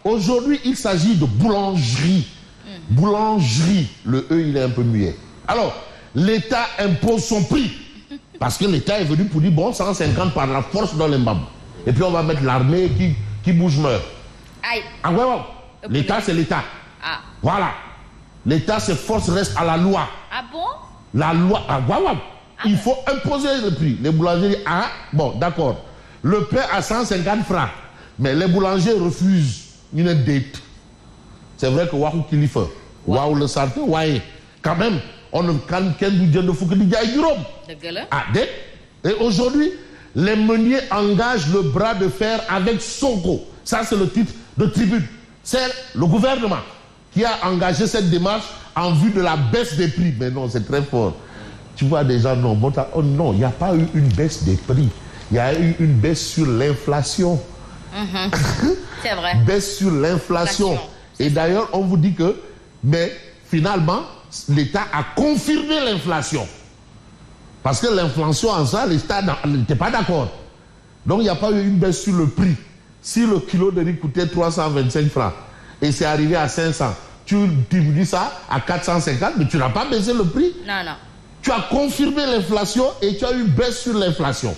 aujourd'hui, il s'agit de boulangerie. Boulangerie, le E, il est un peu muet. Alors, l'État impose son prix. Parce que l'État est venu pour dire, bon, 150 par la force dans les mbam. Et puis on va mettre l'armée qui bouge meurt. Aïe. Ah ouais, ouais. L'État, c'est l'État. Ah. Voilà. L'État, ses forces restent à la loi. Ah bon? La loi, ah ouais, ouais. Il faut imposer le prix. Les boulangers disent, ah, bon, d'accord. Le pain à 150 francs. Mais les boulangers refusent une dette. C'est vrai que Wahou Kilifa, Wahou le Sarté, Wahé, quand même, on ne can qu'un budget de Fouki Diaï-Durom. Ah, dette. Et aujourd'hui, les meuniers engagent le bras de fer avec Sonko. Ça, c'est le titre de tribune. C'est le gouvernement qui a engagé cette démarche en vue de la baisse des prix. Mais non, c'est très fort. Tu vois des gens, non, oh non, il n'y a pas eu une baisse des prix. Il y a eu une baisse sur l'inflation. C'est vrai. Baisse sur l'inflation. Et d'ailleurs, on vous dit que, mais finalement, l'État a confirmé l'inflation. Parce que l'inflation en ça, l'État n'était pas d'accord. Donc, il n'y a pas eu une baisse sur le prix. Si le kilo de riz coûtait 325 francs et c'est arrivé à 500, tu dis ça à 450, mais tu n'as pas baissé le prix. Non, non. Tu as confirmé l'inflation et tu as eu une baisse sur l'inflation.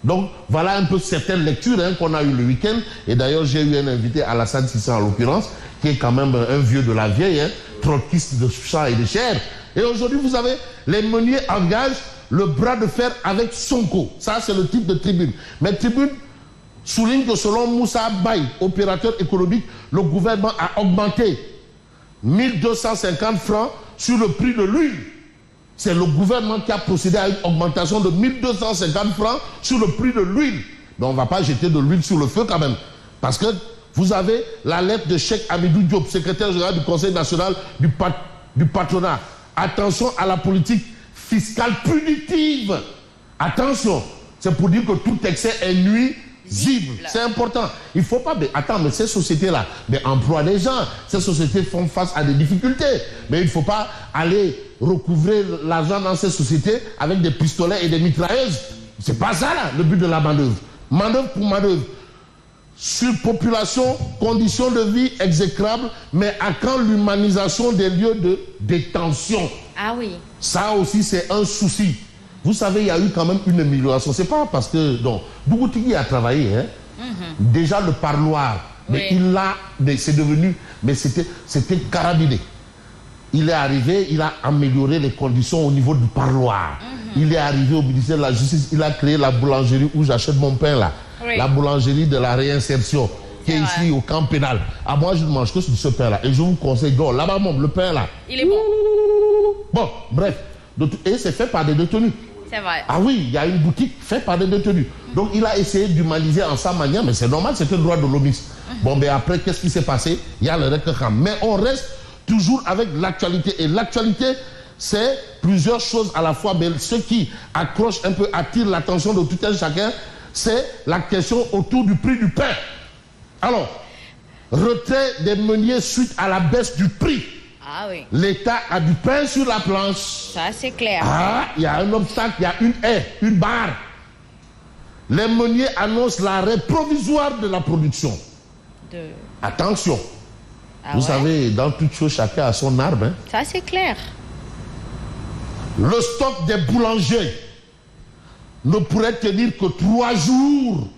Donc, voilà un peu certaines lectures qu'on a eues le week-end. Et d'ailleurs, j'ai eu un invité, Alassane Sissé en l'occurrence, qui est quand même un vieux de la vieille, trotskiste de sang et de chair. Et aujourd'hui, vous avez, les meuniers engagent le bras de fer avec Sonko. Ça, c'est le type de tribune. Mais tribune souligne que selon Moussa Baye, opérateur économique, le gouvernement a augmenté 1250 francs sur le prix de l'huile. C'est le gouvernement qui a procédé à une augmentation de 1250 francs sur le prix de l'huile. Mais on ne va pas jeter de l'huile sur le feu quand même. Parce que vous avez la lettre de Cheikh Amidou Diop, secrétaire général du Conseil national du patronat. Attention à la politique fiscale punitive. Attention, c'est pour dire que tout excès est nuisible. C'est important. Il ne faut pas... Mais attends, mais ces sociétés-là emploient des gens. Ces sociétés font face à des difficultés. Mais il ne faut pas aller recouvrer l'argent dans ces sociétés avec des pistolets et des mitrailleuses. C'est pas ça, là, le but de la manœuvre. Manœuvre pour manœuvre. Surpopulation, conditions de vie exécrables, mais à quand l'humanisation des lieux de détention? Ah oui. Ça aussi, c'est un souci. Vous savez, il y a eu quand même une amélioration. C'est pas parce que... Donc, Bougoutigui a travaillé, hein. Déjà le parloir. Mais il l'a... C'est devenu... Mais c'était carabiné. Il est arrivé, il a amélioré les conditions au niveau du parloir. Il est arrivé au ministère de la Justice, il a créé la boulangerie où j'achète mon pain là. Oui. La boulangerie de la réinsertion qui est ici au camp pénal. Ah, moi, je ne mange que sur ce pain là. Et je vous conseille, donc là-bas, le pain là. Il est bon. Bon, bref. Et c'est fait par des détenus. C'est vrai. Ah oui, il y a une boutique faite par des détenus. Donc il a essayé d'humaniser en sa manière, mais c'est normal, c'est un droit de l'hommiste. Bon, mais après, qu'est-ce qui s'est passé? Il y a le récréant. Mais on reste toujours avec l'actualité. Et l'actualité, c'est plusieurs choses à la fois. Mais ce qui accroche un peu, attire l'attention de tout un chacun, c'est la question autour du prix du pain. Alors, retrait des meuniers suite à la baisse du prix. Ah oui. L'État a du pain sur la planche. Ça, c'est clair. Ah, il y a un obstacle, il y a une haie, une barre. Les meuniers annoncent l'arrêt provisoire de la production. Attention. Vous savez, dans toute chose, chacun a son arbre. Hein. Ça, c'est clair. Le stock des boulangers ne pourrait tenir que 3 jours.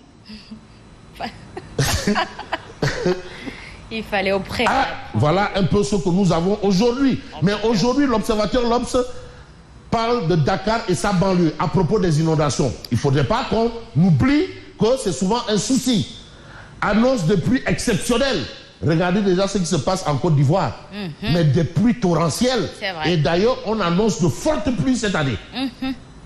Il fallait au prêt. Ah, voilà un peu ce que nous avons aujourd'hui. Mais aujourd'hui, l'observateur L'Obs parle de Dakar et sa banlieue à propos des inondations. Il ne faudrait pas qu'on oublie que c'est souvent un souci. Annonce de pluies exceptionnelles. Regardez déjà ce qui se passe en Côte d'Ivoire. Mais des pluies torrentielles. Et d'ailleurs, on annonce de fortes pluies cette année.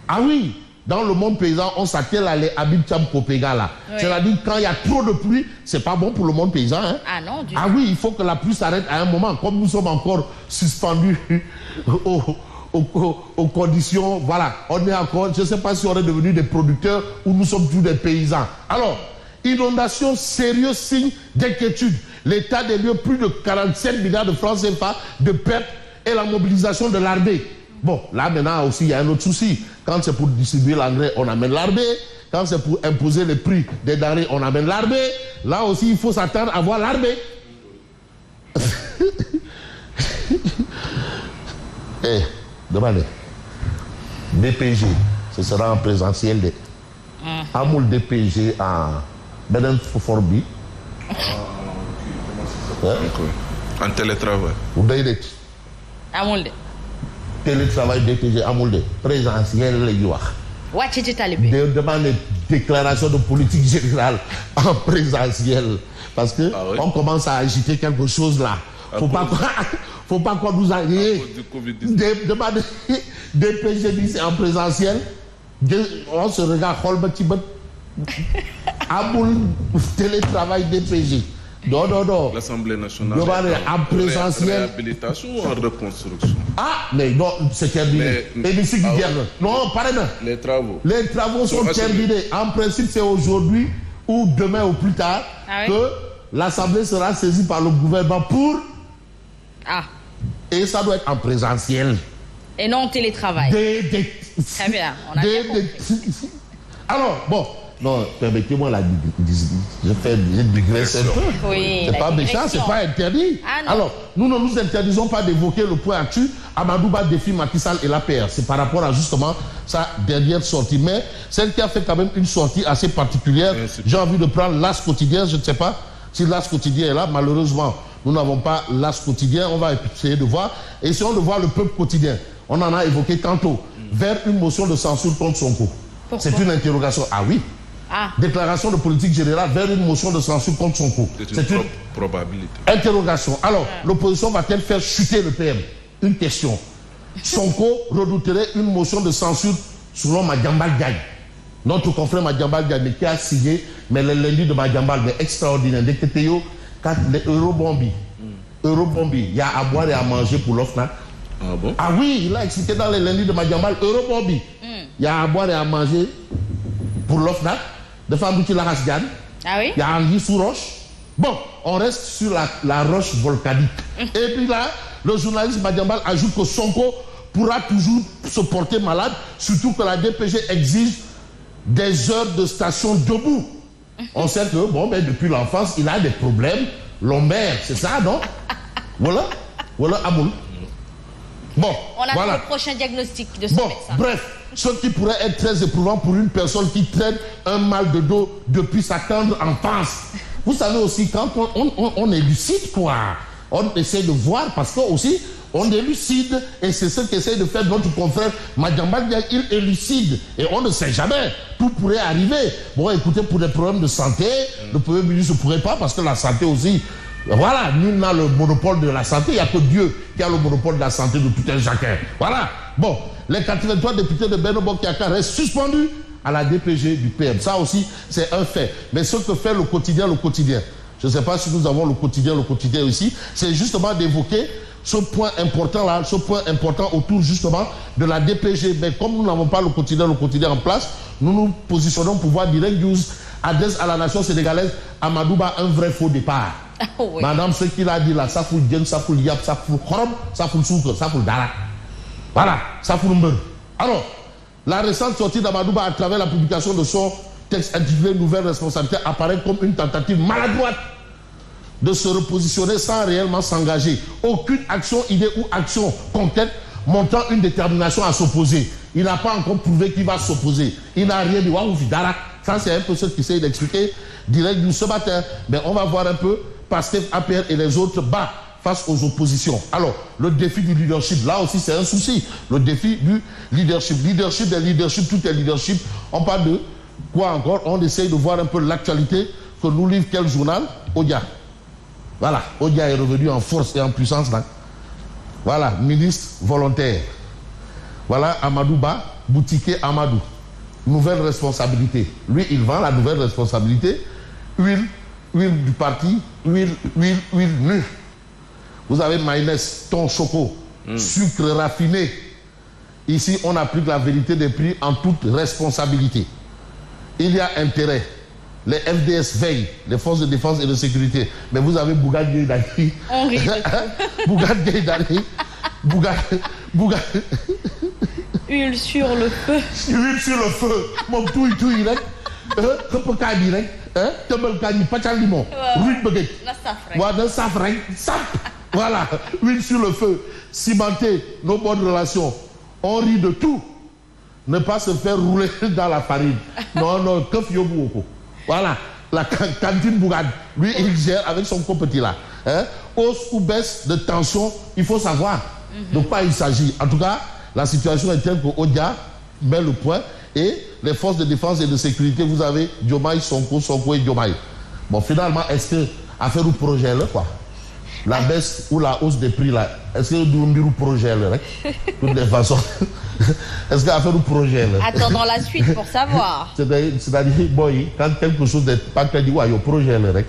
Ah oui, dans le monde paysan, on s'attelle à les Habib Cham Kopega là. C'est-à-dire quand il y a trop de pluie, c'est pas bon pour le monde paysan. Hein. Ah non, du tout. Ah oui, il faut que la pluie s'arrête à un moment. Comme nous sommes encore suspendus aux conditions, voilà. On est encore, je ne sais pas si on est devenus des producteurs ou nous sommes tous des paysans. Alors, inondation, sérieux signe d'inquiétude. L'état des lieux, plus de 47 milliards de francs CFA de pertes et la mobilisation de l'armée. Bon, là maintenant aussi, il y a un autre souci. Quand c'est pour distribuer l'engrais, on amène l'armée. Quand c'est pour imposer les prix des denrées, on amène l'armée. Là aussi, il faut s'attendre à voir l'armée. Eh, demandez. DPG, ce sera en présentiel. Amoul DPG en Beden Forbi. En télétravail. Vous voyez amul de. télétravail DPG Amoul de présentiel les wax. wàcc ci tali bi. Demande déclaration de politique générale en présentiel parce que on commence à agiter quelque chose là. Faut pas qu'on nous aille. Demande DPG dit c'est en présentiel. On se regarde Amoul télétravail DPG. Non. L'Assemblée nationale en présentiel. Réhabilitation ou en reconstruction? Ah, mais non, c'est terminé. Non, pardon. Les travaux. Les travaux sont terminés. En principe, c'est aujourd'hui ou demain ou plus tard que l'Assemblée sera saisie par le gouvernement pour... Ah. Et ça doit être en présentiel. Et non en télétravail. Très bien, on a bien compris. Alors, bon... Non, permettez-moi je digresse un peu. Oui, c'est pas méchant, c'est pas interdit. Alors, nous ne nous interdisons pas d'évoquer le point actuel. Amadouba défie Macky Sall et l'APR. C'est par rapport à justement sa dernière sortie. Mais celle qui a fait quand même une sortie assez particulière, j'ai envie de prendre l'As quotidien. Je ne sais pas si l'As quotidien est là. Malheureusement, nous n'avons pas l'As quotidien. On va essayer de voir. Essayons de voir le peuple quotidien. On en a évoqué tantôt. Vers une motion de censure contre Sonko. C'est une interrogation. Ah oui. Déclaration de politique générale vers une motion de censure contre Sonko. C'est une probabilité. Interrogation. Alors, l'opposition va-t-elle faire chuter le PM? Une question. Sonko redouterait une motion de censure selon Madiambal Diagne. Notre confrère Madiambal Diagne qui a signé, mais le lundi de Madiambal, mais extraordinaire. Dès que les Eurobombi, il y a à boire et à manger pour l'OFNAC. Ah bon? Ah oui, il a expliqué dans les lundis de Madiambal, Eurobombi. Il y a à boire et à manger pour l'OFNAC. De femmes qui la race gagne. Ah oui? Il y a Anguille sous roche. Bon, on reste sur la roche volcanique. Et puis là, le journaliste Madiambal ajoute que Sonko pourra toujours se porter malade, surtout que la DPG exige des heures de station debout. On sait que, bon, ben, depuis l'enfance, il a des problèmes lombaires. C'est ça, non? Voilà, Amoul. Bon, on attend le prochain diagnostic de ce médecin. Bref, ce qui pourrait être très éprouvant pour une personne qui traîne un mal de dos depuis sa tendre enfance. Vous savez aussi, quand on est lucide, quoi, on essaie de voir parce que aussi, on est lucide et c'est ce qu'essaie de faire notre confrère Madiambal Diagne. Il est lucide et on ne sait jamais. Tout pourrait arriver. Bon, écoutez, pour des problèmes de santé, le Premier ministre ne pourrait pas parce que la santé aussi... Voilà, nul n'a le monopole de la santé, il n'y a que Dieu qui a le monopole de la santé de tout un chacun. Voilà. Bon, les 83 députés de Benno Bokk Yakaar restent suspendus à la DPG du PM. Ça aussi, c'est un fait. Mais ce que fait le quotidien, je ne sais pas si nous avons le quotidien ici, c'est justement d'évoquer ce point important-là, ce point important autour justement de la DPG. Mais comme nous n'avons pas le quotidien en place, nous nous positionnons pour voir Direct News adresse à la nation sénégalaise Amadouba un vrai faux départ. Oui. Madame, ce qu'il a dit là, ça fout djen, ça fout liap, ça fout khorom, ça fout soukre, ça fout dara. Voilà, ça fout mbeur. Alors, la récente sortie d'Amadouba à travers la publication de son texte intitulé Nouvelle responsabilité apparaît comme une tentative maladroite de se repositionner sans réellement s'engager. Aucune action, idée ou action concrète montrant une détermination à s'opposer. Il n'a pas encore prouvé qu'il va s'opposer. Il n'a rien dit. Waouh, dara. Ça, c'est un peu ce qu'il essaie d'expliquer direct nous ce matin. Mais on va voir un peu Pastef, APR et les autres bas face aux oppositions. Alors, le défi du leadership, là aussi, c'est un souci. Le défi du leadership. Leadership des leaderships, tout est leadership. On parle de quoi encore? On essaye de voir un peu l'actualité que nous livre quel journal? Odia. Voilà, Odia est revenu en force et en puissance là. Voilà, ministre volontaire. Voilà, Amadouba, boutiquier Amadou. Nouvelle responsabilité. Lui, il vend la nouvelle responsabilité. Huile du parti, huile nue. Vous avez mayonnaise, thon, choco, sucre raffiné. Ici, on applique la vérité des prix en toute responsabilité. Il y a intérêt. Les FDS veillent, les forces de défense et de sécurité. Mais vous avez Bougane Gueye Dany. Bougane Gueye Dany. Bougane. Huile sur le feu. Huile sur le feu. Mon touille rek. Këpp kaani rek. Tëmbal kaani pàccal limon. Ruuj bëggee. Na saf rek. Waaw na saf rek. Sap. Voilà, huile sur le feu, cimenter nos bonnes relations. On rit de tout. Ne pas se faire rouler dans la farine. Non, que Fiobouoko. Voilà, la cantine Bougade. Lui, il gère avec son petit là. Hein? Hausse ou baisse de tension, il faut savoir de quoi il s'agit. En tout cas, la situation est telle qu'Odia met le point et les forces de défense et de sécurité, vous avez Diomaye, Sonko et Diomaye. Bon, finalement, est-ce que affaire ou projet là, quoi? La baisse ou la hausse des prix là, est-ce que nous avons un projet là? De toutes les façons. Est-ce qu'il y a affaire ou projet là? Attendons la suite pour savoir. C'est-à-dire, bon, quand quelque chose n'est pas crédible, il y a un projet là.